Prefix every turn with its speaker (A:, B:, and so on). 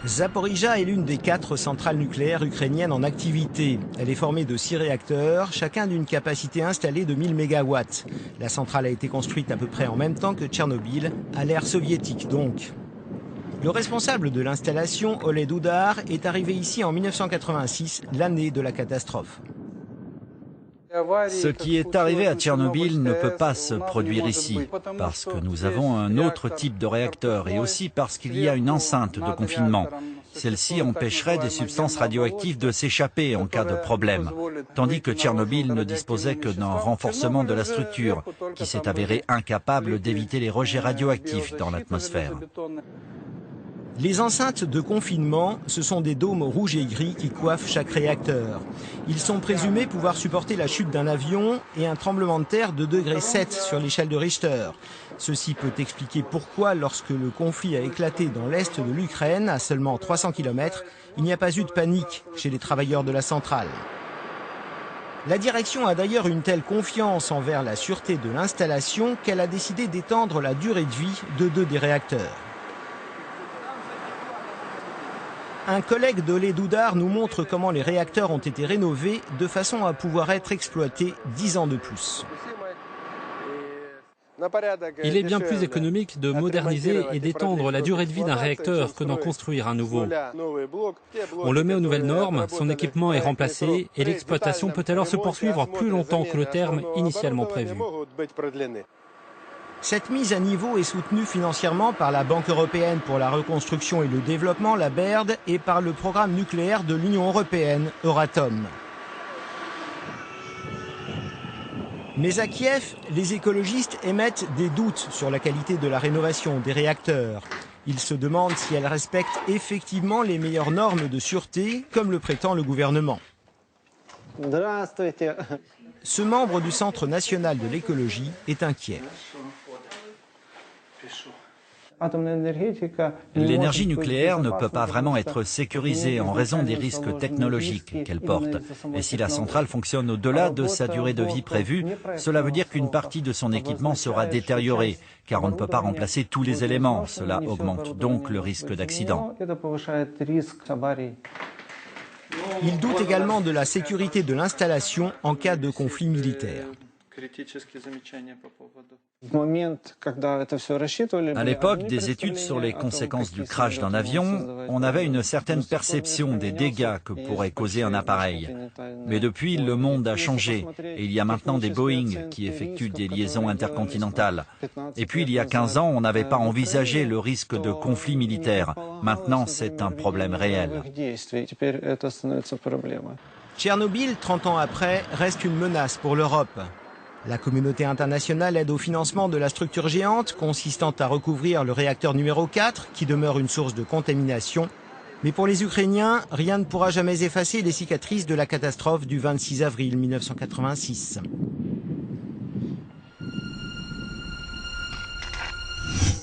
A: Zaporijjia est l'une des 4 centrales nucléaires ukrainiennes en activité. Elle est formée de 6 réacteurs, chacun d'une capacité installée de 1000 MW. La centrale a été construite à peu près en même temps que Tchernobyl, à l'ère soviétique donc. Le responsable de l'installation, Oleh Dudar, est arrivé ici en 1986, l'année de la catastrophe.
B: Ce qui est arrivé à Tchernobyl ne peut pas se produire ici, parce que nous avons un autre type de réacteur et aussi parce qu'il y a une enceinte de confinement. Celle-ci empêcherait des substances radioactives de s'échapper en cas de problème, tandis que Tchernobyl ne disposait que d'un renforcement de la structure, qui s'est avéré incapable d'éviter les rejets radioactifs dans l'atmosphère.
A: Les enceintes de confinement, ce sont des dômes rouges et gris qui coiffent chaque réacteur. Ils sont présumés pouvoir supporter la chute d'un avion et un tremblement de terre de degré 7 sur l'échelle de Richter. Ceci peut expliquer pourquoi, lorsque le conflit a éclaté dans l'est de l'Ukraine, à seulement 300 km, il n'y a pas eu de panique chez les travailleurs de la centrale. La direction a d'ailleurs une telle confiance envers la sûreté de l'installation qu'elle a décidé d'étendre la durée de vie de 2 des réacteurs. Un collègue d'Oleh Dudar nous montre comment les réacteurs ont été rénovés de façon à pouvoir être exploités 10 ans de plus.
C: Il est bien plus économique de moderniser et d'étendre la durée de vie d'un réacteur que d'en construire un nouveau. On le met aux nouvelles normes, son équipement est remplacé et l'exploitation peut alors se poursuivre plus longtemps que le terme initialement prévu.
A: Cette mise à niveau est soutenue financièrement par la Banque européenne pour la reconstruction et le développement, la BERD, et par le programme nucléaire de l'Union européenne, Euratom. Mais à Kiev, les écologistes émettent des doutes sur la qualité de la rénovation des réacteurs. Ils se demandent si elle respecte effectivement les meilleures normes de sûreté, comme le prétend le gouvernement. Ce membre du Centre national de l'écologie est inquiet.
B: L'énergie nucléaire ne peut pas vraiment être sécurisée en raison des risques technologiques qu'elle porte. Et si la centrale fonctionne au-delà de sa durée de vie prévue, cela veut dire qu'une partie de son équipement sera détériorée, car on ne peut pas remplacer tous les éléments. Cela augmente donc le risque d'accident.
A: Il doute également de la sécurité de l'installation en cas de conflit militaire.
B: À l'époque des études sur les conséquences du crash d'un avion, on avait une certaine perception des dégâts que pourrait causer un appareil. Mais depuis, le monde a changé et il y a maintenant des Boeing qui effectuent des liaisons intercontinentales. Et puis il y a 15 ans, on n'avait pas envisagé le risque de conflit militaire. Maintenant, c'est un problème réel.
A: Tchernobyl, 30 ans après, reste une menace pour l'Europe. La communauté internationale aide au financement de la structure géante consistant à recouvrir le réacteur numéro 4 qui demeure une source de contamination. Mais pour les Ukrainiens, rien ne pourra jamais effacer les cicatrices de la catastrophe du 26 avril 1986.